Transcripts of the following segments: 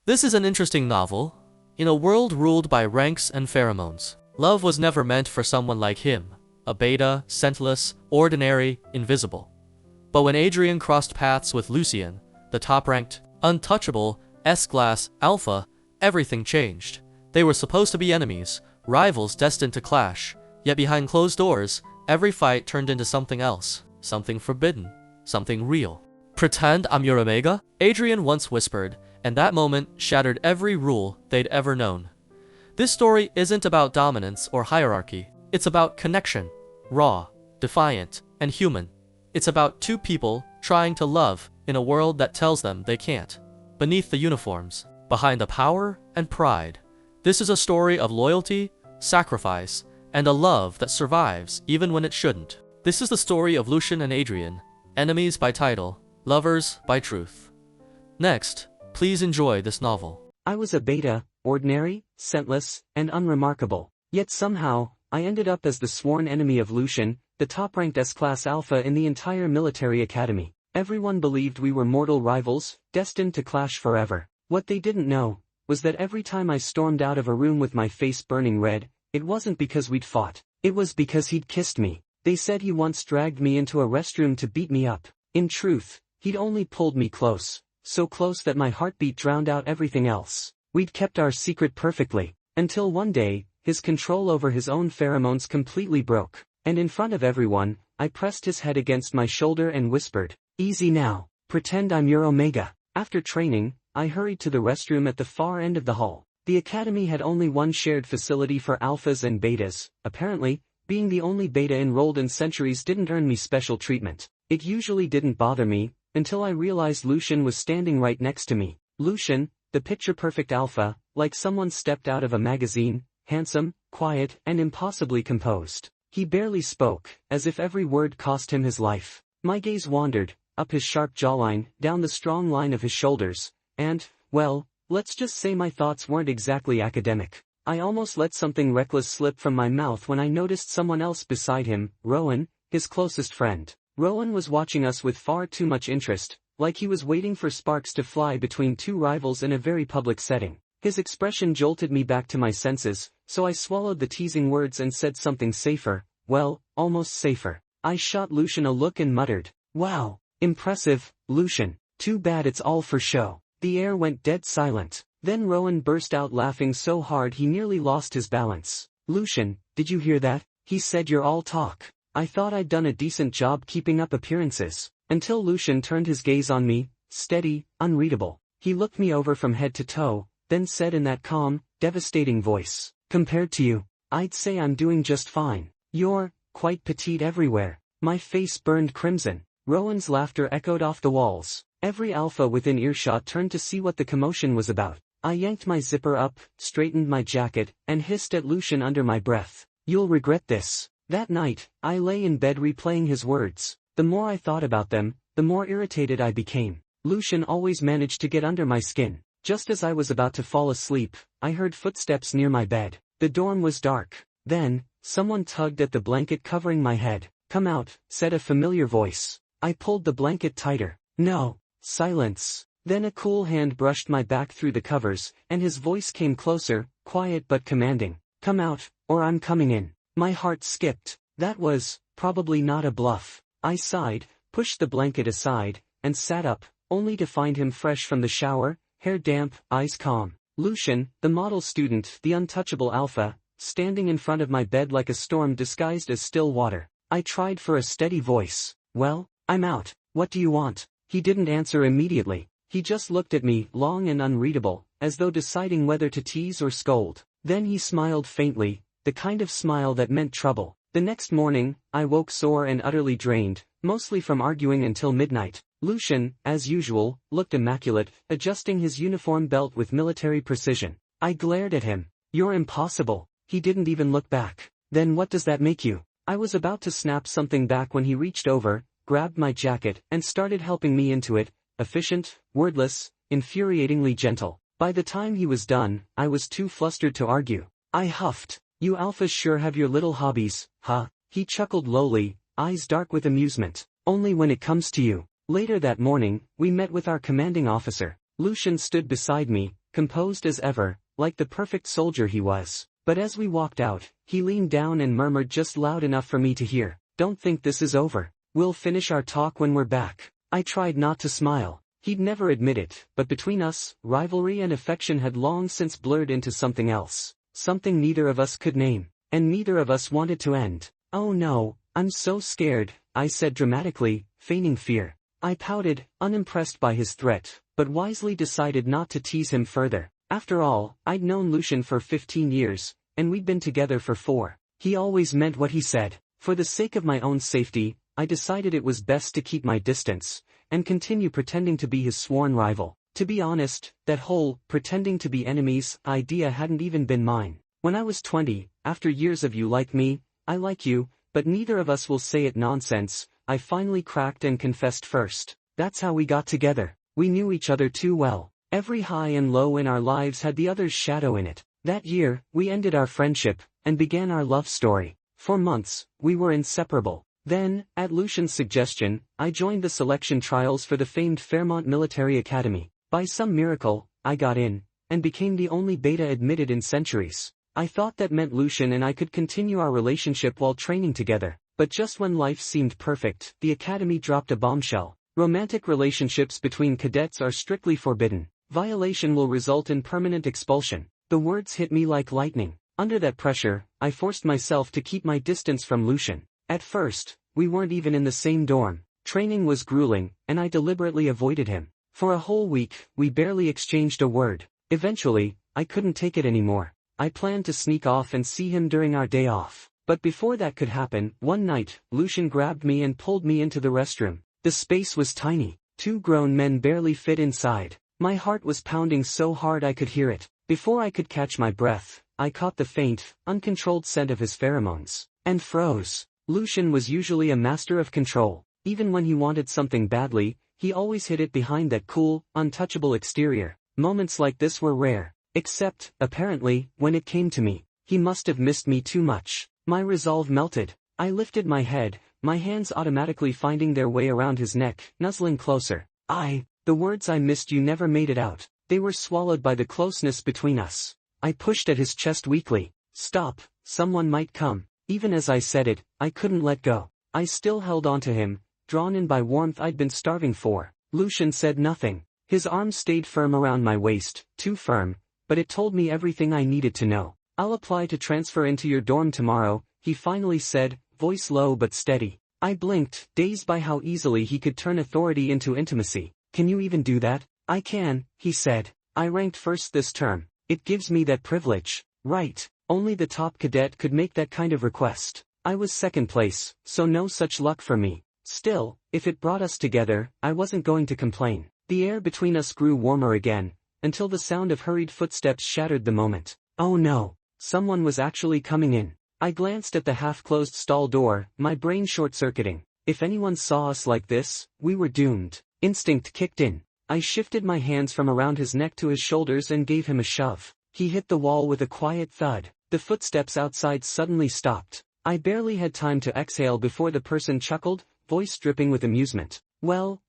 This is an interesting novel. In a world ruled by ranks and pheromones, love was never meant for someone like him, a beta, scentless, ordinary, invisible. But when Adrian crossed paths with Lucien, the top-ranked, untouchable, S-class alpha, everything changed. They were supposed to be enemies, rivals destined to clash, yet behind closed doors, every fight turned into something else, something forbidden, something real. "Pretend I'm your Omega?" Adrian once whispered, and that moment shattered every rule they'd ever known. This story isn't about dominance or hierarchy. It's about connection, raw, defiant, and human. It's about two people trying to love in a world that tells them they can't. Beneath the uniforms, behind the power and pride, this is a story of loyalty, sacrifice, and a love that survives even when it shouldn't. This is the story of Lucien and Adrian, enemies by title, lovers by truth. Next, please enjoy this novel. I was a beta, ordinary, scentless, and unremarkable. Yet somehow, I ended up as the sworn enemy of Lucien, the top-ranked S-class alpha in the entire military academy. Everyone believed we were mortal rivals, destined to clash forever. What they didn't know was that every time I stormed out of a room with my face burning red, it wasn't because we'd fought. It was because he'd kissed me. They said he once dragged me into a restroom to beat me up. In truth, he'd only pulled me close, so close that my heartbeat drowned out everything else. We'd kept our secret perfectly, until one day, his control over his own pheromones completely broke, and in front of everyone, I pressed his head against my shoulder and whispered, "Easy now, pretend I'm your Omega." After training, I hurried to the restroom at the far end of the hall. The academy had only one shared facility for alphas and betas. Apparently, being the only beta enrolled in Centuries didn't earn me special treatment. It usually didn't bother me, until I realized Lucien was standing right next to me. Lucien, the picture-perfect alpha, like someone stepped out of a magazine, handsome, quiet, and impossibly composed. He barely spoke, as if every word cost him his life. My gaze wandered, up his sharp jawline, down the strong line of his shoulders, and, well, let's just say my thoughts weren't exactly academic. I almost let something reckless slip from my mouth when I noticed someone else beside him, Rowan, his closest friend. Rowan was watching us with far too much interest, like he was waiting for sparks to fly between two rivals in a very public setting. His expression jolted me back to my senses, so I swallowed the teasing words and said something safer, well, almost safer. I shot Lucien a look and muttered, "Wow, impressive, Lucien. Too bad it's all for show." The air went dead silent. Then Rowan burst out laughing so hard he nearly lost his balance. "Lucien, did you hear that? He said you're all talk." I thought I'd done a decent job keeping up appearances, until Lucien turned his gaze on me, steady, unreadable. He looked me over from head to toe, then said in that calm, devastating voice, "Compared to you, I'd say I'm doing just fine. You're quite petite everywhere." My face burned crimson. Rowan's laughter echoed off the walls. Every alpha within earshot turned to see what the commotion was about. I yanked my zipper up, straightened my jacket, and hissed at Lucien under my breath, "You'll regret this." That night, I lay in bed replaying his words. The more I thought about them, the more irritated I became. Lucien always managed to get under my skin. Just as I was about to fall asleep, I heard footsteps near my bed. The dorm was dark. Then, someone tugged at the blanket covering my head. "Come out," said a familiar voice. I pulled the blanket tighter. "No." Silence. Then a cool hand brushed my back through the covers, and his voice came closer, quiet but commanding. "Come out, or I'm coming in." My heart skipped. That was, probably not a bluff. I sighed, pushed the blanket aside, and sat up, only to find him fresh from the shower, hair damp, eyes calm. Lucien, the model student, the untouchable alpha, standing in front of my bed like a storm disguised as still water. I tried for a steady voice. "Well, I'm out. What do you want?" He didn't answer immediately. He just looked at me, long and unreadable, as though deciding whether to tease or scold. Then he smiled faintly, the kind of smile that meant trouble. The next morning, I woke sore and utterly drained, mostly from arguing until midnight. Lucien, as usual, looked immaculate, adjusting his uniform belt with military precision. I glared at him. "You're impossible." He didn't even look back. "Then what does that make you?" I was about to snap something back when he reached over, grabbed my jacket, and started helping me into it, efficient, wordless, infuriatingly gentle. By the time he was done, I was too flustered to argue. I huffed. "You alphas sure have your little hobbies, huh?" He chuckled lowly, eyes dark with amusement. "Only when it comes to you." Later that morning, we met with our commanding officer. Lucien stood beside me, composed as ever, like the perfect soldier he was. But as we walked out, he leaned down and murmured just loud enough for me to hear, "Don't think this is over. We'll finish our talk when we're back." I tried not to smile. He'd never admit it, but between us, rivalry and affection had long since blurred into something else. Something neither of us could name. And neither of us wanted to end. "Oh no, I'm so scared," I said dramatically, feigning fear. I pouted, unimpressed by his threat, but wisely decided not to tease him further. After all, I'd known Lucian for 15 years, and we'd been together for 4. He always meant what he said. For the sake of my own safety, I decided it was best to keep my distance, and continue pretending to be his sworn rival. To be honest, that whole pretending to be enemies idea hadn't even been mine. When I was 20, after years of "you like me, I like you, but neither of us will say it" nonsense, I finally cracked and confessed first. That's how we got together. We knew each other too well. Every high and low in our lives had the other's shadow in it. That year, we ended our friendship, and began our love story. For months, we were inseparable. Then, at Lucian's suggestion, I joined the selection trials for the famed Fairmont Military Academy. By some miracle, I got in, and became the only beta admitted in centuries. I thought that meant Lucian and I could continue our relationship while training together. But just when life seemed perfect, the academy dropped a bombshell. Romantic relationships between cadets are strictly forbidden. Violation will result in permanent expulsion. The words hit me like lightning. Under that pressure, I forced myself to keep my distance from Lucian. At first, we weren't even in the same dorm. Training was grueling, and I deliberately avoided him. For a whole week, we barely exchanged a word. Eventually, I couldn't take it anymore. I planned to sneak off and see him during our day off. But before that could happen, one night, Lucian grabbed me and pulled me into the restroom. The space was tiny. 2 grown men barely fit inside. My heart was pounding so hard I could hear it. Before I could catch my breath, I caught the faint, uncontrolled scent of his pheromones, and froze. Lucian was usually a master of control. Even when he wanted something badly, he always hid it behind that cool, untouchable exterior. Moments like this were rare. Except, apparently, when it came to me. He must have missed me too much. My resolve melted. I lifted my head, my hands automatically finding their way around his neck, nuzzling closer. The words "I missed you" never made it out. They were swallowed by the closeness between us. I pushed at his chest weakly. "Stop, someone might come." Even as I said it, I couldn't let go. I still held onto him, drawn in by warmth I'd been starving for. Lucian said nothing. His arms stayed firm around my waist, too firm, but it told me everything I needed to know. "I'll apply to transfer into your dorm tomorrow," he finally said, voice low but steady. I blinked, dazed by how easily he could turn authority into intimacy. "Can you even do that?" "I can," he said. "I ranked first this term. It gives me that privilege." Right. Only the top cadet could make that kind of request. I was second place, so no such luck for me. Still, if it brought us together, I wasn't going to complain. The air between us grew warmer again, until the sound of hurried footsteps shattered the moment. Oh no, someone was actually coming in. I glanced at the half-closed stall door, my brain short-circuiting. If anyone saw us like this, we were doomed. Instinct kicked in. I shifted my hands from around his neck to his shoulders and gave him a shove. He hit the wall with a quiet thud. The footsteps outside suddenly stopped. I barely had time to exhale before the person chuckled, voice dripping with amusement. Well,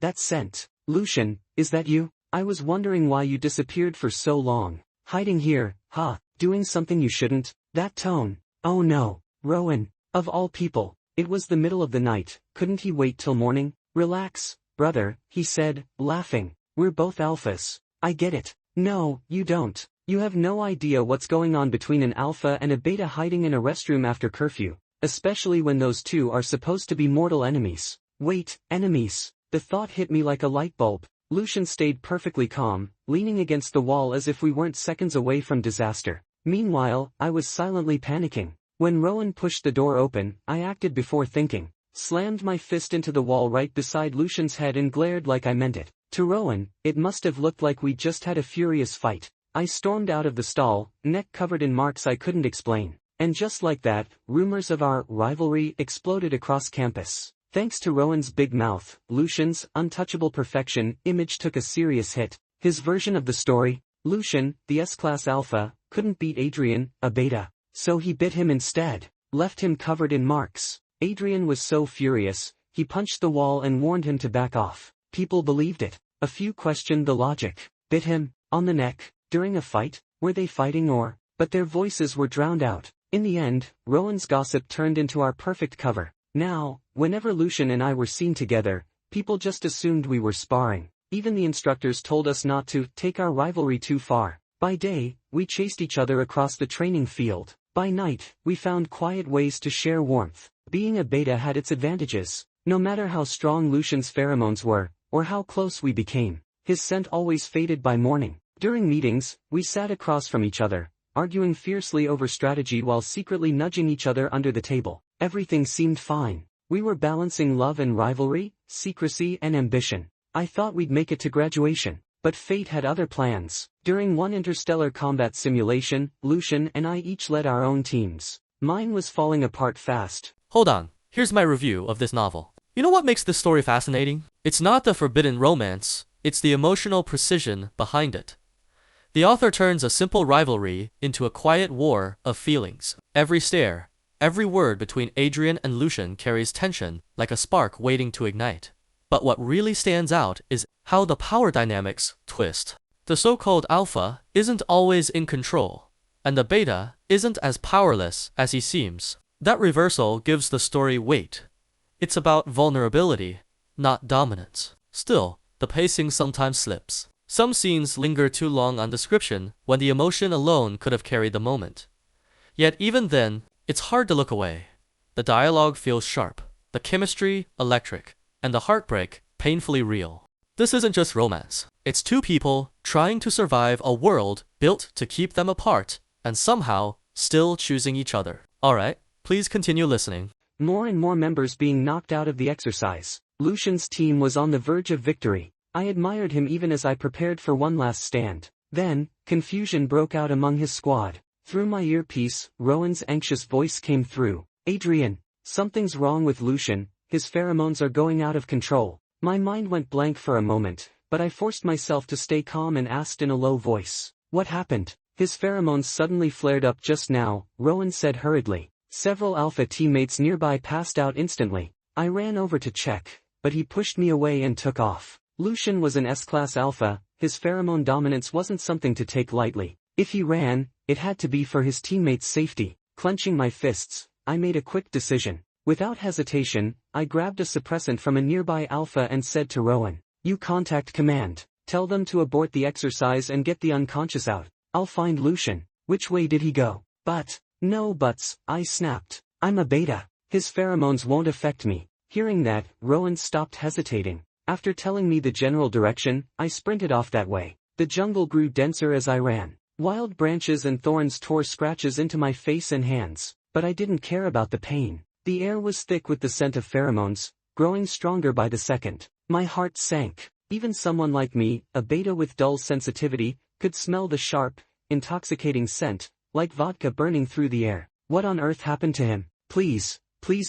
that scent. Lucian, is that you? I was wondering why you disappeared for so long. Hiding here, huh? Doing something you shouldn't? That tone. Oh no, Rowan. Of all people. It was the middle of the night, couldn't he wait till morning? Relax, brother, he said, laughing. We're both alphas. I get it. No, you don't. You have no idea what's going on between an alpha and a beta hiding in a restroom after curfew, especially when those two are supposed to be mortal enemies. Wait, enemies. The thought hit me like a light bulb. Lucian stayed perfectly calm, leaning against the wall as if we weren't seconds away from disaster. Meanwhile, I was silently panicking. When Rowan pushed the door open, I acted before thinking. Slammed my fist into the wall right beside Lucian's head and glared like I meant it. To Rowan, it must have looked like we just had a furious fight. I stormed out of the stall, neck covered in marks I couldn't explain. And just like that, rumors of our rivalry exploded across campus. Thanks to Rowan's big mouth, Lucian's untouchable perfection image took a serious hit. His version of the story, Lucian, the S-Class Alpha, couldn't beat Adrian, a beta. So he bit him instead, left him covered in marks. Adrian was so furious, he punched the wall and warned him to back off. People believed it. A few questioned the logic. Bit him? On the neck? During a fight? Were they fighting or? But their voices were drowned out. In the end, Rowan's gossip turned into our perfect cover. Now, whenever Lucian and I were seen together, people just assumed we were sparring. Even the instructors told us not to take our rivalry too far. By day, we chased each other across the training field. By night, we found quiet ways to share warmth. Being a beta had its advantages. No matter how strong Lucian's pheromones were, or how close we became, his scent always faded by morning. During meetings, we sat across from each other, arguing fiercely over strategy while secretly nudging each other under the table. Everything seemed fine. We were balancing love and rivalry, secrecy and ambition. I thought we'd make it to graduation, but fate had other plans. During one interstellar combat simulation, Lucian and I each led our own teams. Mine was falling apart fast. Hold on, here's my review of this novel. You know what makes this story fascinating? It's not the forbidden romance, it's the emotional precision behind it. The author turns a simple rivalry into a quiet war of feelings. Every stare, every word between Adrian and Lucian carries tension like a spark waiting to ignite. But what really stands out is how the power dynamics twist. The so-called alpha isn't always in control, and the beta isn't as powerless as he seems. That reversal gives the story weight. It's about vulnerability, not dominance. Still, the pacing sometimes slips. Some scenes linger too long on description when the emotion alone could have carried the moment. Yet even then, it's hard to look away. The dialogue feels sharp, the chemistry electric, and the heartbreak painfully real. This isn't just romance. It's two people trying to survive a world built to keep them apart and somehow still choosing each other. Alright, please continue listening. More and more members being knocked out of the exercise. Lucian's team was on the verge of victory. I admired him even as I prepared for one last stand. Then, confusion broke out among his squad. Through my earpiece, Rowan's anxious voice came through. Adrian, something's wrong with Lucian, his pheromones are going out of control. My mind went blank for a moment, but I forced myself to stay calm and asked in a low voice. What happened? His pheromones suddenly flared up just now, Rowan said hurriedly. Several alpha teammates nearby passed out instantly. I ran over to check, but he pushed me away and took off. Lucian was an S-class alpha, his pheromone dominance wasn't something to take lightly. If he ran, it had to be for his teammates' safety. Clenching my fists, I made a quick decision. Without hesitation, I grabbed a suppressant from a nearby alpha and said to Rowan, "You contact command. Tell them to abort the exercise and get the unconscious out. I'll find Lucian." Which way did he go? No buts, I snapped. I'm a beta. His pheromones won't affect me. Hearing that, Rowan stopped hesitating. After telling me the general direction, I sprinted off that way. The jungle grew denser as I ran. Wild branches and thorns tore scratches into my face and hands, but I didn't care about the pain. The air was thick with the scent of pheromones, growing stronger by the second. My heart sank. Even someone like me, a beta with dull sensitivity, could smell the sharp, intoxicating scent, like vodka burning through the air. What on earth happened to him? Please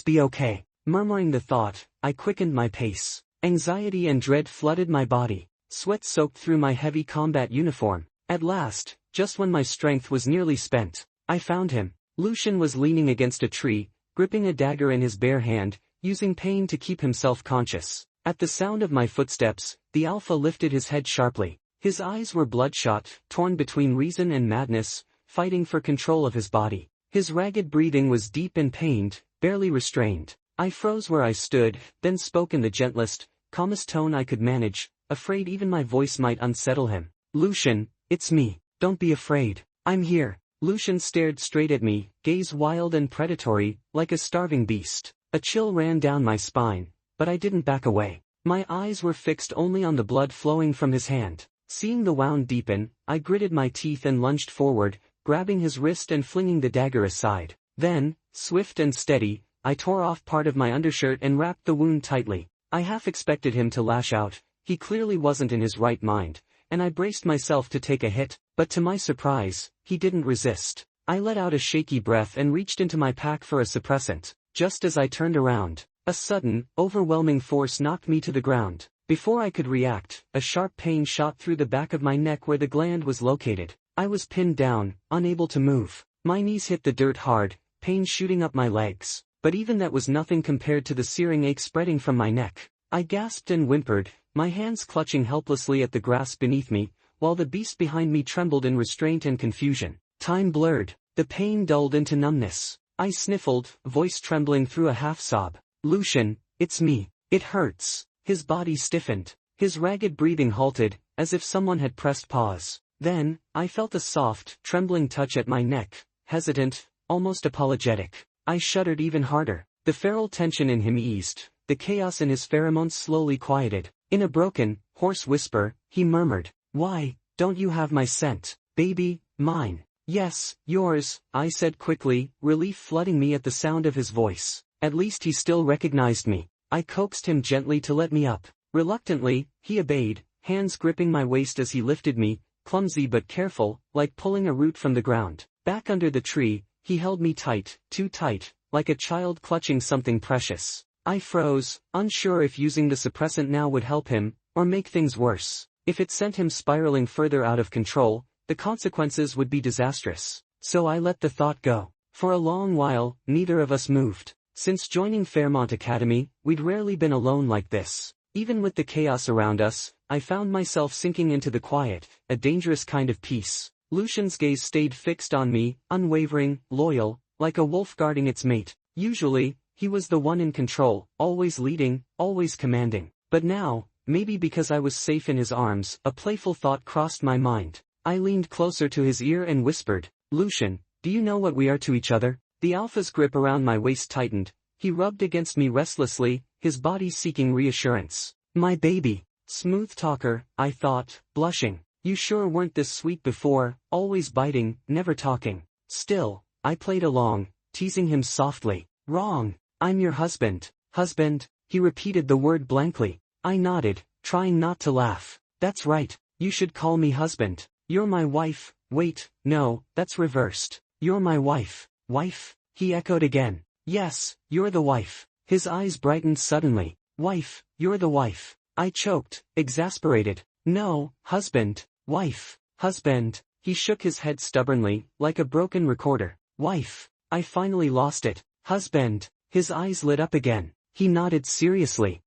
be okay. Murmuring the thought, I quickened my pace. Anxiety and dread flooded my body. Sweat soaked through my heavy combat uniform. At last, just when my strength was nearly spent, I found him. Lucian was leaning against a tree, gripping a dagger in his bare hand, using pain to keep himself conscious. At the sound of my footsteps, the alpha lifted his head sharply. His eyes were bloodshot, torn between reason and madness, fighting for control of his body. His ragged breathing was deep and pained, barely restrained. I froze where I stood, then spoke in the gentlest, calmest tone I could manage, afraid even my voice might unsettle him. "Lucian, it's me. Don't be afraid. I'm here." Lucian stared straight at me, gaze wild and predatory, like a starving beast. A chill ran down my spine, but I didn't back away. My eyes were fixed only on the blood flowing from his hand. Seeing the wound deepen, I gritted my teeth and lunged forward, grabbing his wrist and flinging the dagger aside. Then, swift and steady, I tore off part of my undershirt and wrapped the wound tightly. I half expected him to lash out. He clearly wasn't in his right mind, and I braced myself to take a hit, but to my surprise, he didn't resist. I let out a shaky breath and reached into my pack for a suppressant. Just as I turned around, a sudden, overwhelming force knocked me to the ground. Before I could react, a sharp pain shot through the back of my neck where the gland was located. I was pinned down, unable to move. My knees hit the dirt hard, pain shooting up my legs. But even that was nothing compared to the searing ache spreading from my neck. I gasped and whimpered, my hands clutching helplessly at the grass beneath me, while the beast behind me trembled in restraint and confusion. Time blurred. The pain dulled into numbness. I sniffled, voice trembling through a half-sob. Lucian, it's me. It hurts. His body stiffened. His ragged breathing halted, as if someone had pressed pause. Then, I felt a soft, trembling touch at my neck, hesitant, almost apologetic. I shuddered even harder. The feral tension in him eased. The chaos in his pheromones slowly quieted. In a broken, hoarse whisper, he murmured, "Why, don't you have my scent, baby, mine?" "Yes, yours," I said quickly, relief flooding me at the sound of his voice. At least he still recognized me. I coaxed him gently to let me up. Reluctantly, he obeyed, hands gripping my waist as he lifted me, clumsy but careful, like pulling a root from the ground. Back under the tree, he held me tight, too tight, like a child clutching something precious. I froze, unsure if using the suppressant now would help him, or make things worse. If it sent him spiraling further out of control, the consequences would be disastrous. So I let the thought go. For a long while, neither of us moved. Since joining Fairmont Academy, we'd rarely been alone like this. Even with the chaos around us, I found myself sinking into the quiet, a dangerous kind of peace. Lucian's gaze stayed fixed on me, unwavering, loyal, like a wolf guarding its mate. Usually, he was the one in control, always leading, always commanding. But now, maybe because I was safe in his arms, a playful thought crossed my mind. I leaned closer to his ear and whispered, "Lucian, do you know what we are to each other?" The alpha's grip around my waist tightened. He rubbed against me restlessly, his body seeking reassurance. "My baby. Smooth talker," I thought, blushing. "You sure weren't this sweet before, always biting, never talking." Still, I played along, teasing him softly. "Wrong. I'm your husband." "Husband?" He repeated the word blankly. I nodded, trying not to laugh. "That's right. You should call me husband." "You're my wife." "Wait, no, that's reversed." "You're my wife." "Wife?" He echoed again. "Yes, you're the wife." His eyes brightened suddenly. "Wife, you're the wife." I choked, exasperated. "No, husband. Wife. Husband." He shook his head stubbornly, like a broken recorder. "Wife." I finally lost it. "Husband." His eyes lit up again. He nodded seriously.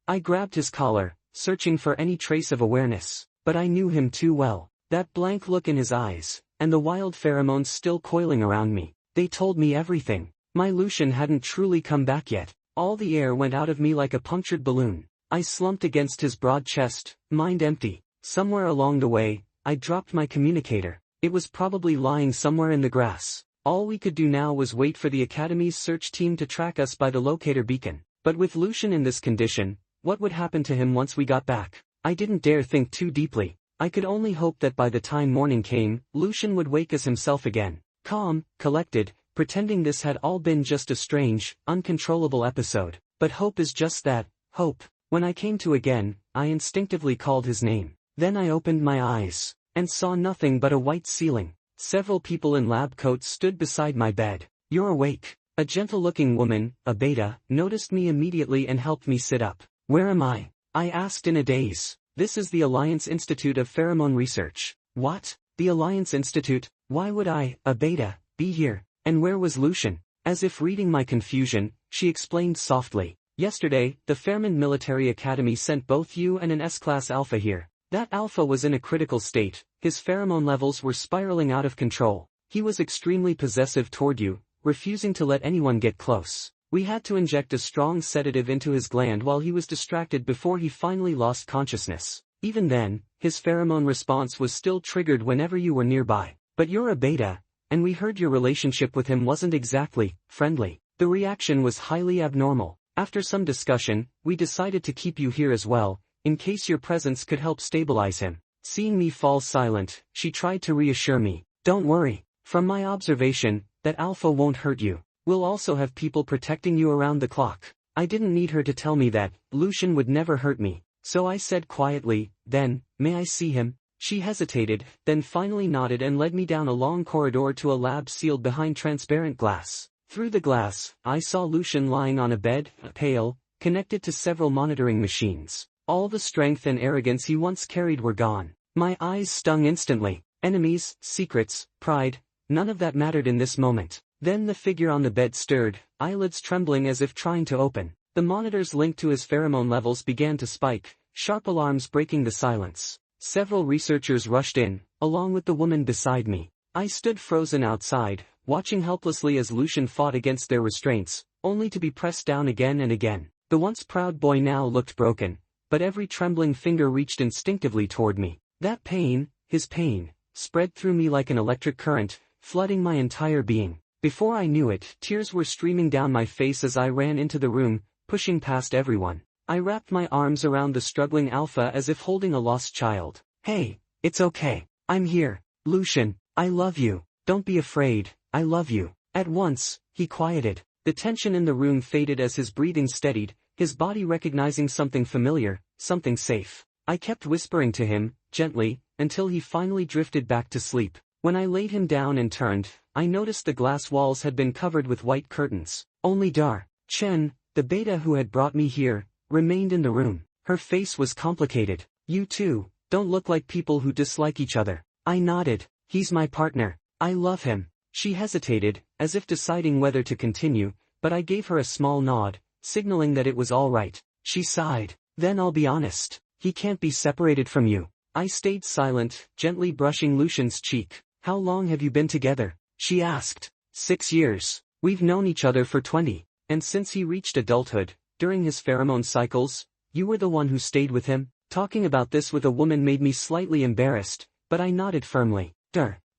I grabbed his collar, searching for any trace of awareness, but I knew him too well. That blank look in his eyes, and the wild pheromones still coiling around me. They told me everything. My Lucian hadn't truly come back yet. All the air went out of me like a punctured balloon. I slumped against his broad chest, mind empty. Somewhere along the way, I dropped my communicator. It was probably lying somewhere in the grass. All we could do now was wait for the Academy's search team to track us by the locator beacon. But with Lucian in this condition, what would happen to him once we got back? I didn't dare think too deeply. I could only hope that by the time morning came, Lucian would wake as himself again. Calm, collected, pretending this had all been just a strange, uncontrollable episode. But hope is just that, hope. When I came to again, I instinctively called his name. Then I opened my eyes, and saw nothing but a white ceiling. Several people in lab coats stood beside my bed. "You're awake." A gentle-looking woman, a beta, noticed me immediately and helped me sit up. "Where am I?" I asked in a daze. "This is the Alliance Institute of Pheromone Research." "What? The Alliance Institute? Why would I, a beta, be here? And where was Lucian?" As if reading my confusion, she explained softly. "Yesterday, the Fairmont Military Academy sent both you and an S-Class Alpha here. That Alpha was in a critical state, his pheromone levels were spiraling out of control. He was extremely possessive toward you, refusing to let anyone get close. We had to inject a strong sedative into his gland while he was distracted before he finally lost consciousness. Even then, his pheromone response was still triggered whenever you were nearby. But you're a beta, and we heard your relationship with him wasn't exactly friendly. The reaction was highly abnormal. After some discussion, we decided to keep you here as well, in case your presence could help stabilize him." Seeing me fall silent, she tried to reassure me. "Don't worry. From my observation, that Alpha won't hurt you. We'll also have people protecting you around the clock." I didn't need her to tell me that Lucian would never hurt me, so I said quietly, "Then, may I see him?" She hesitated, then finally nodded and led me down a long corridor to a lab sealed behind transparent glass. Through the glass, I saw Lucian lying on a bed, pale, connected to several monitoring machines. All the strength and arrogance he once carried were gone. My eyes stung instantly. Enemies, secrets, pride, none of that mattered in this moment. Then the figure on the bed stirred, eyelids trembling as if trying to open. The monitors linked to his pheromone levels began to spike, sharp alarms breaking the silence. Several researchers rushed in, along with the woman beside me. I stood frozen outside, watching helplessly as Lucian fought against their restraints, only to be pressed down again and again. The once proud boy now looked broken, but every trembling finger reached instinctively toward me. That pain, his pain, spread through me like an electric current, flooding my entire being. Before I knew it, tears were streaming down my face as I ran into the room, pushing past everyone. I wrapped my arms around the struggling Alpha as if holding a lost child. Hey, it's okay. I'm here. Lucian, I love you. Don't be afraid, I love you. At once, he quieted. The tension in the room faded as his breathing steadied, his body recognizing something familiar, something safe. I kept whispering to him, gently, until he finally drifted back to sleep. When I laid him down and turned, I noticed the glass walls had been covered with white curtains. Only Dar Chen, the beta who had brought me here, remained in the room. Her face was complicated. You two, don't look like people who dislike each other. I nodded. He's my partner. I love him. She hesitated, as if deciding whether to continue, but I gave her a small nod, signaling that it was all right. She sighed. Then I'll be honest. He can't be separated from you. I stayed silent, gently brushing Lucian's cheek. How long have you been together? She asked. 6 years. We've known each other for 20. And since he reached adulthood, during his pheromone cycles, you were the one who stayed with him? Talking about this with a woman made me slightly embarrassed, but I nodded firmly.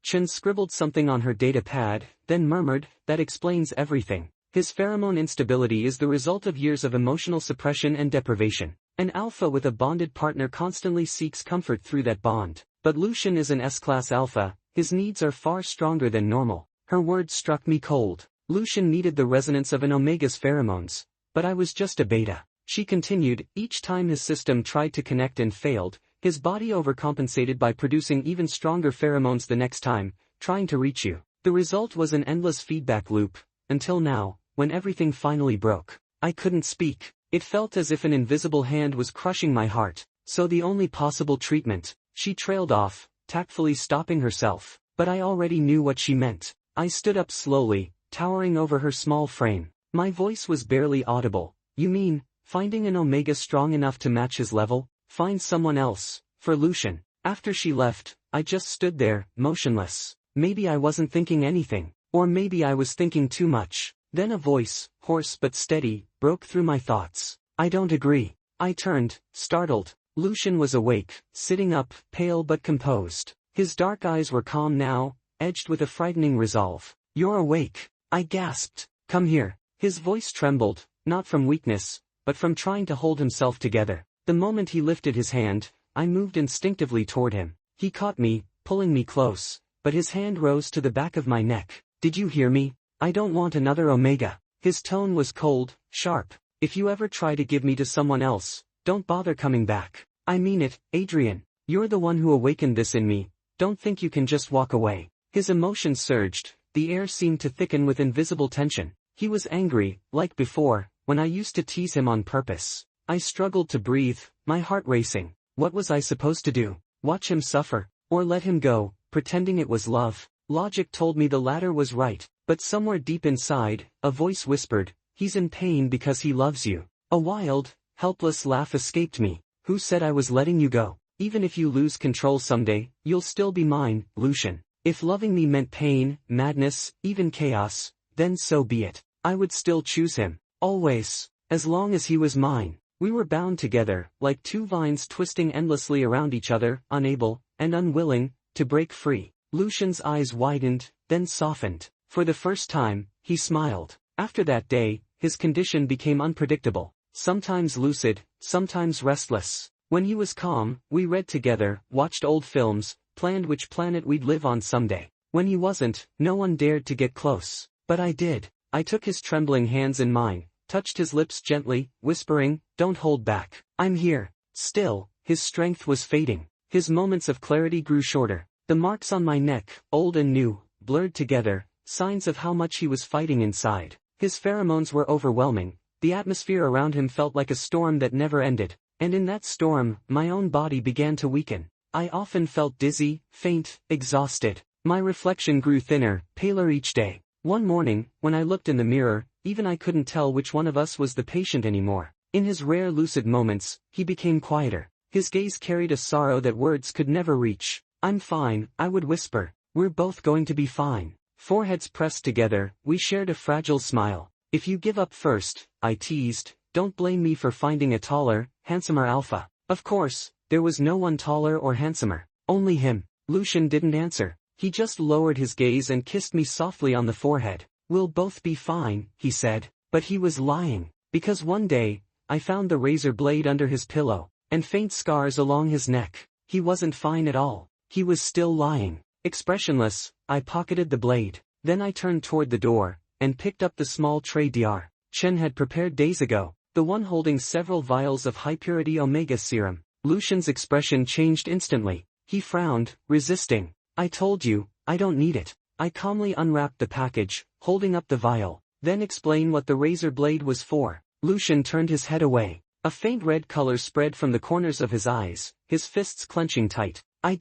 Chen scribbled something on her data pad, then murmured, that explains everything. His pheromone instability is the result of years of emotional suppression and deprivation. An alpha with a bonded partner constantly seeks comfort through that bond. But Lucian is an S-class alpha, his needs are far stronger than normal. Her words struck me cold. Lucian needed the resonance of an omega's pheromones, but I was just a beta. She continued, each time his system tried to connect and failed, his body overcompensated by producing even stronger pheromones the next time, trying to reach you. The result was an endless feedback loop, until now, when everything finally broke. I couldn't speak. It felt as if an invisible hand was crushing my heart. So the only possible treatment. She trailed off, tactfully stopping herself. But I already knew what she meant. I stood up slowly, towering over her small frame. My voice was barely audible. You mean, finding an omega strong enough to match his level? Find someone else. For Lucian. After she left, I just stood there, motionless. Maybe I wasn't thinking anything. Or maybe I was thinking too much. Then a voice, hoarse but steady, broke through my thoughts. I don't agree. I turned, startled. Lucian was awake, sitting up, pale but composed. His dark eyes were calm now, edged with a frightening resolve. You're awake. I gasped. Come here. His voice trembled, not from weakness, but from trying to hold himself together. The moment he lifted his hand, I moved instinctively toward him. He caught me, pulling me close, but his hand rose to the back of my neck. Did you hear me? I don't want another omega. His tone was cold, sharp. If you ever try to give me to someone else, don't bother coming back. I mean it, Adrian. You're the one who awakened this in me. Don't think you can just walk away. His emotions surged. The air seemed to thicken with invisible tension. He was angry, like before, when I used to tease him on purpose. I struggled to breathe, my heart racing. What was I supposed to do? Watch him suffer? Or let him go, pretending it was love? Logic told me the latter was right, but somewhere deep inside, a voice whispered, he's in pain because he loves you. A wild, helpless laugh escaped me. Who said I was letting you go? Even if you lose control someday, you'll still be mine, Lucian. If loving me meant pain, madness, even chaos, then so be it. I would still choose him. Always. As long as he was mine. We were bound together, like two vines twisting endlessly around each other, unable, and unwilling, to break free. Lucian's eyes widened, then softened. For the first time, he smiled. After that day, his condition became unpredictable. Sometimes lucid, sometimes restless. When he was calm, we read together, watched old films, planned which planet we'd live on someday. When he wasn't, no one dared to get close. But I did. I took his trembling hands in mine, touched his lips gently, whispering, don't hold back. I'm here. Still, his strength was fading. His moments of clarity grew shorter. The marks on my neck, old and new, blurred together, signs of how much he was fighting inside. His pheromones were overwhelming. The atmosphere around him felt like a storm that never ended. And in that storm, my own body began to weaken. I often felt dizzy, faint, exhausted. My reflection grew thinner, paler each day. One morning, when I looked in the mirror, even I couldn't tell which one of us was the patient anymore. In his rare lucid moments, he became quieter. His gaze carried a sorrow that words could never reach. I'm fine, I would whisper. We're both going to be fine. Foreheads pressed together, we shared a fragile smile. If you give up first, I teased, don't blame me for finding a taller, handsomer alpha. Of course, there was no one taller or handsomer. Only him. Lucian didn't answer. He just lowered his gaze and kissed me softly on the forehead. We'll both be fine, he said. But he was lying. Because one day, I found the razor blade under his pillow, and faint scars along his neck. He wasn't fine at all. He was still lying. Expressionless, I pocketed the blade. Then I turned toward the door, and picked up the small tray Dr. Chen had prepared days ago, the one holding several vials of high-purity omega serum. Lucian's expression changed instantly. He frowned, resisting. I told you, I don't need it. I calmly unwrapped the package, holding up the vial. Then explain what the razor blade was for. Lucian turned his head away. A faint red color spread from the corners of his eyes, his fists clenching tight. I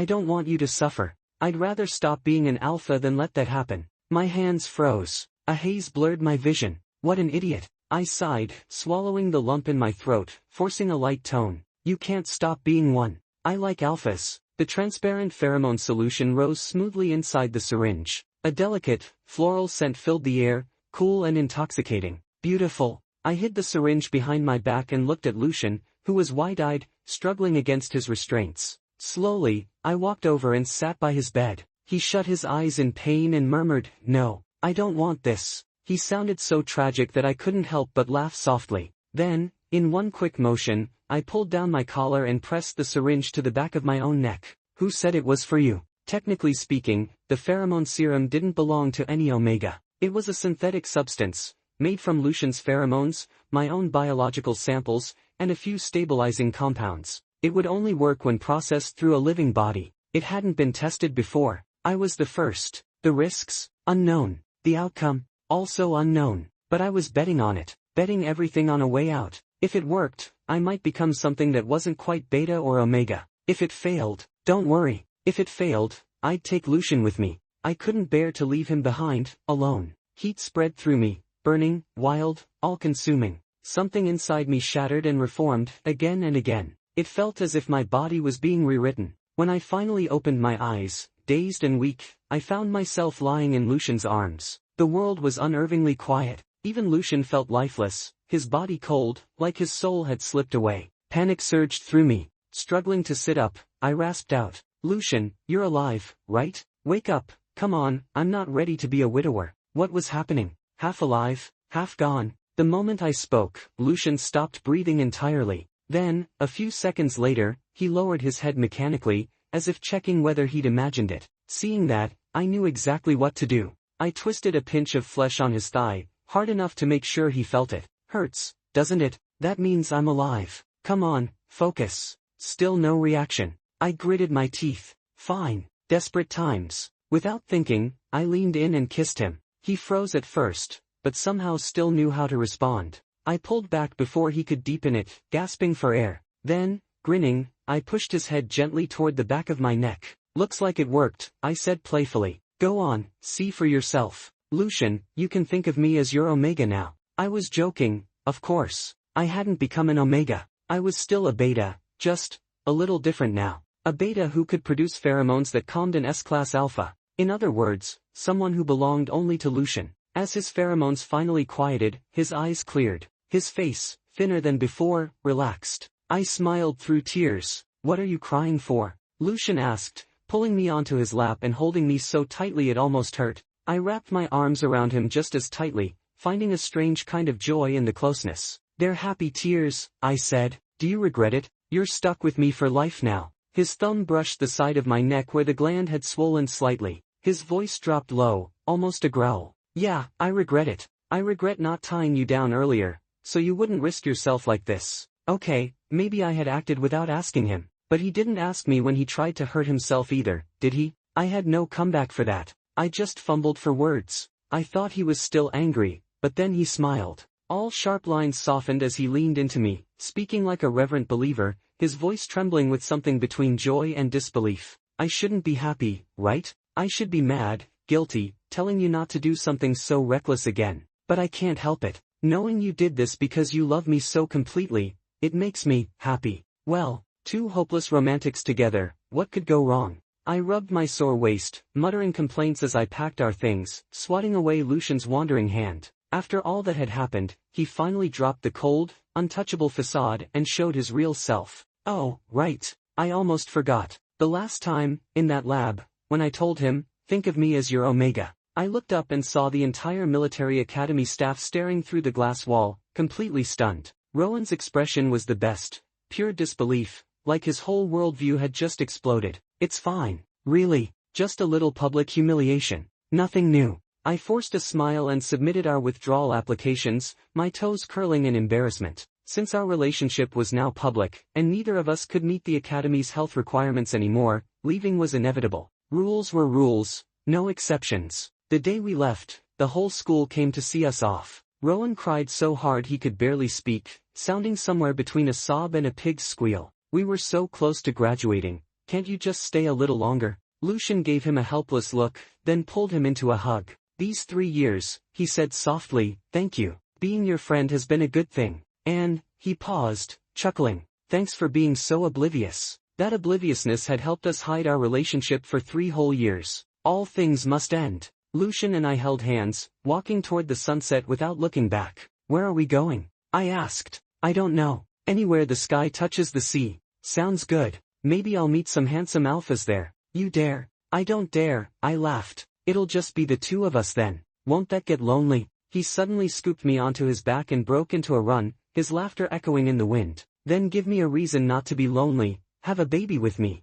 don't want you to suffer. I'd rather stop being an alpha than let that happen. My hands froze. A haze blurred my vision. What an idiot. I sighed, swallowing the lump in my throat, forcing a light tone. You can't stop being one. I like alphas. The transparent pheromone solution rose smoothly inside the syringe. A delicate, floral scent filled the air, cool and intoxicating. Beautiful. I hid the syringe behind my back and looked at Lucian, who was wide-eyed, struggling against his restraints. Slowly, I walked over and sat by his bed. He shut his eyes in pain and murmured, "No, I don't want this." He sounded so tragic that I couldn't help but laugh softly. Then, in one quick motion, I pulled down my collar and pressed the syringe to the back of my own neck. Who said it was for you? Technically speaking, the pheromone serum didn't belong to any omega. It was a synthetic substance, made from Lucian's pheromones, my own biological samples, and a few stabilizing compounds. It would only work when processed through a living body. It hadn't been tested before. I was the first. The risks? Unknown. The outcome? Also unknown. But I was betting on it. Betting everything on a way out. If it worked, I might become something that wasn't quite beta or omega. If it failed, don't worry. If it failed, I'd take Lucian with me. I couldn't bear to leave him behind, alone. Heat spread through me, burning, wild, all-consuming. Something inside me shattered and reformed, again and again. It felt as if my body was being rewritten. When I finally opened my eyes, dazed and weak, I found myself lying in Lucian's arms. The world was unnervingly quiet. Even Lucian felt lifeless, his body cold, like his soul had slipped away. Panic surged through me. Struggling to sit up, I rasped out, "Lucian, you're alive, right? Wake up, come on, I'm not ready to be a widower." What was happening? Half alive, half gone. The moment I spoke, Lucian stopped breathing entirely. Then, a few seconds later, he lowered his head mechanically, as if checking whether he'd imagined it. Seeing that, I knew exactly what to do. I twisted a pinch of flesh on his thigh, hard enough to make sure he felt it. Hurts, doesn't it? That means I'm alive. Come on, focus. Still no reaction. I gritted my teeth. Fine. Desperate times. Without thinking, I leaned in and kissed him. He froze at first, but somehow still knew how to respond. I pulled back before he could deepen it, gasping for air. Then, grinning, I pushed his head gently toward the back of my neck. Looks like it worked, I said playfully. Go on, see for yourself. Lucian, you can think of me as your omega now. I was joking, of course. I hadn't become an omega. I was still a beta, just a little different now. A beta who could produce pheromones that calmed an S-class alpha. In other words, someone who belonged only to Lucian. As his pheromones finally quieted, his eyes cleared. His face, thinner than before, relaxed. I smiled through tears. What are you crying for? Lucian asked, pulling me onto his lap and holding me so tightly it almost hurt. I wrapped my arms around him just as tightly, finding a strange kind of joy in the closeness. They're happy tears, I said. Do you regret it? You're stuck with me for life now. His thumb brushed the side of my neck where the gland had swollen slightly. His voice dropped low, almost a growl. Yeah, I regret it. I regret not tying you down earlier, so you wouldn't risk yourself like this. Okay, maybe I had acted without asking him, but he didn't ask me when he tried to hurt himself either, did he? I had no comeback for that. I just fumbled for words. I thought he was still angry, but then he smiled. All sharp lines softened as he leaned into me, speaking like a reverent believer, his voice trembling with something between joy and disbelief. I shouldn't be happy, right? I should be mad, guilty, telling you not to do something so reckless again. But I can't help it. Knowing you did this because you love me so completely, it makes me happy. Well, two hopeless romantics together, what could go wrong? I rubbed my sore waist, muttering complaints as I packed our things, swatting away Lucian's wandering hand. After all that had happened, he finally dropped the cold, untouchable facade and showed his real self. Oh, right, I almost forgot. The last time, in that lab, when I told him, think of me as your Omega. I looked up and saw the entire military academy staff staring through the glass wall, completely stunned. Rowan's expression was the best, pure disbelief, like his whole worldview had just exploded. It's fine, really, just a little public humiliation. Nothing new. I forced a smile and submitted our withdrawal applications, my toes curling in embarrassment. Since our relationship was now public, and neither of us could meet the academy's health requirements anymore, leaving was inevitable. Rules were rules, no exceptions. The day we left, the whole school came to see us off. Rowan cried so hard he could barely speak, sounding somewhere between a sob and a pig's squeal. We were so close to graduating, can't you just stay a little longer? Lucian gave him a helpless look, then pulled him into a hug. These 3 years, he said softly, thank you. Being your friend has been a good thing. And, he paused, chuckling, thanks for being so oblivious. That obliviousness had helped us hide our relationship for 3 whole years. All things must end. Lucian and I held hands, walking toward the sunset without looking back. Where are we going? I asked. I don't know. Anywhere the sky touches the sea. Sounds good. Maybe I'll meet some handsome alphas there. You dare? I don't dare, I laughed. It'll just be the two of us then. Won't that get lonely? He suddenly scooped me onto his back and broke into a run, his laughter echoing in the wind. Then give me a reason not to be lonely, have a baby with me.